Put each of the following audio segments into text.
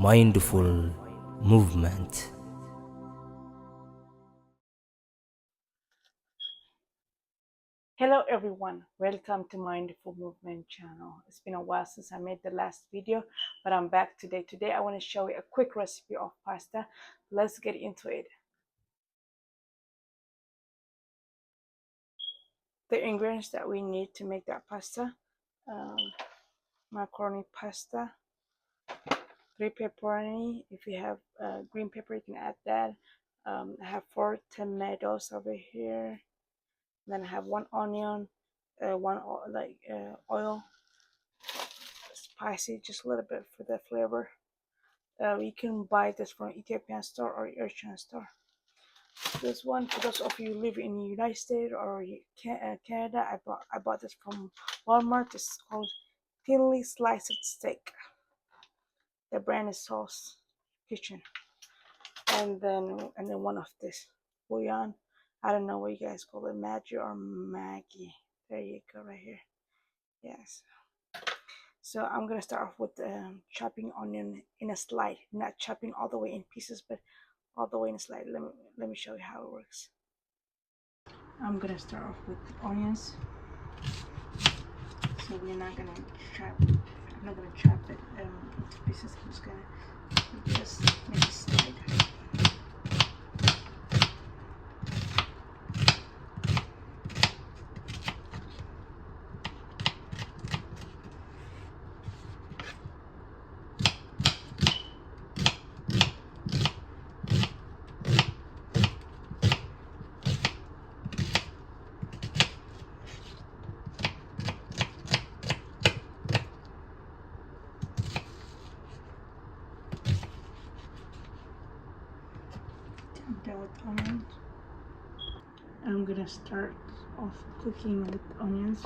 mindful movement. Hello everyone, welcome to Mindful Movement channel. It's been a while since I made the last video, but I'm back today. Today I want to show you a quick recipe of pasta. Let's get into it. The ingredients that we need to make that pasta: um, macaroni pasta, 3 pepperoni. If you have green pepper, you can add that. I have 4 tomatoes over here. Then I have 1 onion, oil, spicy, just a little bit for the flavor. You can buy this from Ethiopian store or Asian store. This one, for those of you who live in the United States or Canada, I bought this from Walmart. It's called thinly sliced steak. The brand is Sauce Kitchen. And then one of this bouillon. I don't know what you guys call it, Maggi or Maggie. There you go, right here. Yes. So I'm gonna start off with chopping onion in a slide, not chopping all the way in pieces, but all the way in a slide. Let me show you how it works. I'm gonna start off with onions. So we're not gonna chop. I'm not gonna chop it into pieces. I'm just gonna make a slide. I'm done with onions. I'm gonna start off cooking with onions.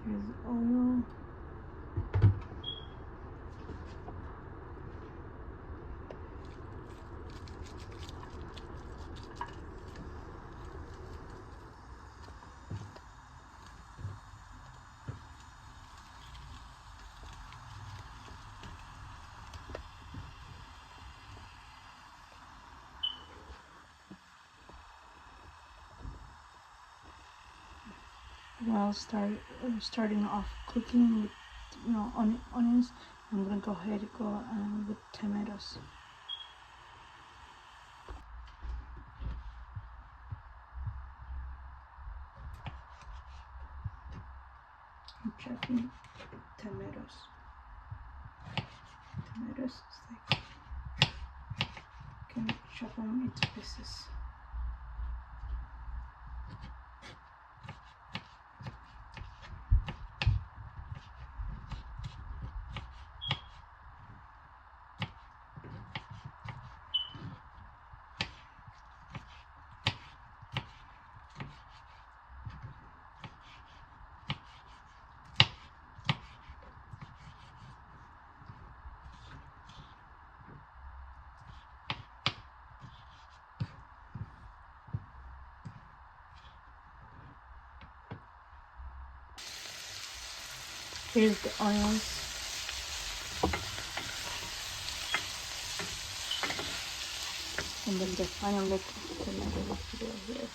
Here's oil. While starting off cooking with onions, I'm gonna go ahead and go with tomatoes. I'm chopping tomatoes. Tomatoes, it's like you can chop them into pieces. Here's the onions. And then the final look of the tomato video here.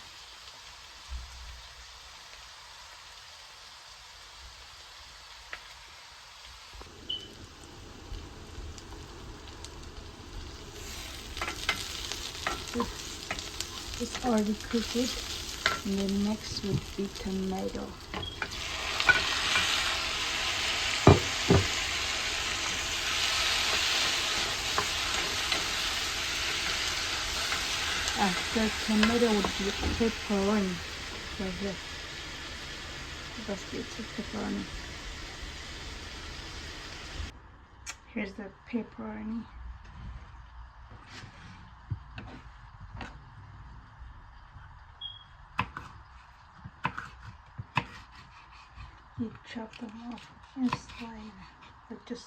It's already cooked. And then next would be tomato. After tomato would be pepperoni. Right here. That's it, pepperoni. Here's the pepperoni. You chop them off and slide, like just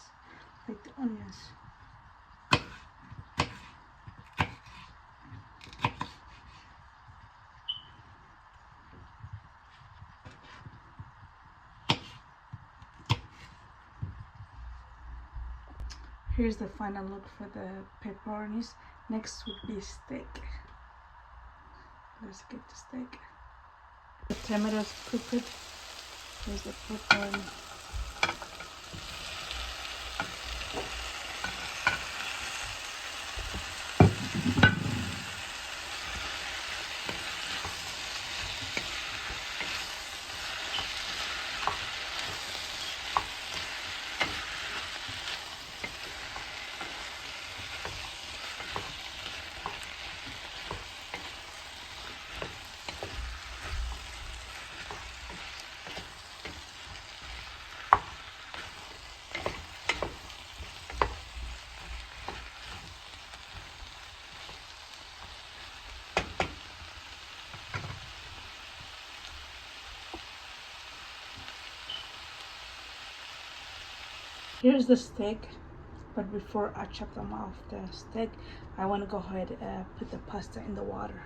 like the onions. Here's the final look for the pepperonis. Next would be steak. Let's get the steak. The tomatoes cooked. Here's the pepperoni. Here's the steak, but before I chop them off the steak, I want to go ahead and put the pasta in the water.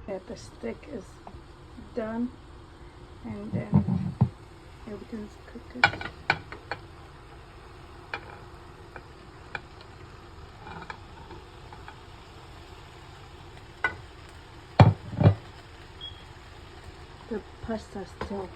That the steak is done, and then everything's cooked. The pasta still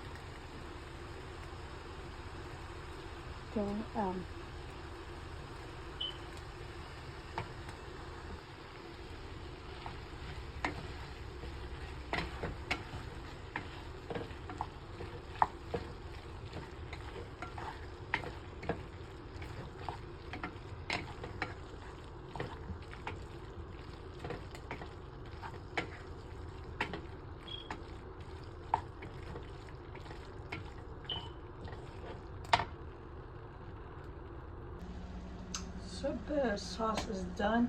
so the sauce is done,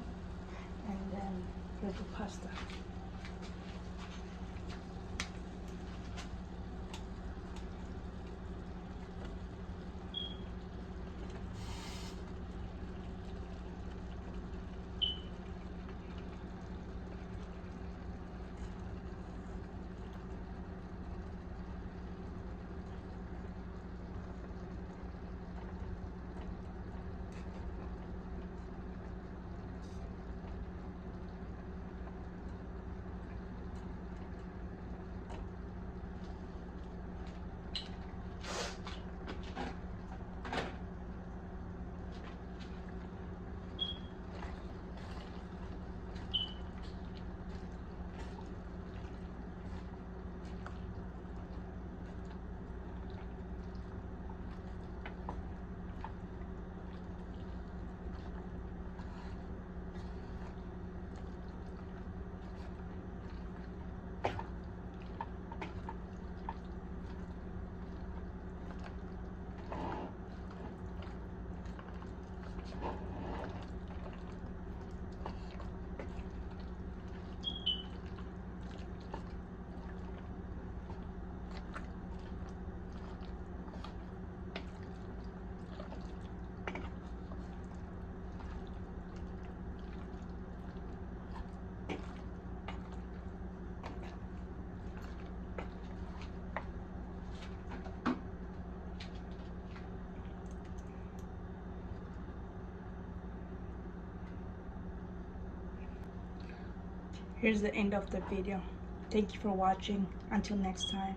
and then here's the pasta. Here's the end of the video. Thank you for watching. Until next time.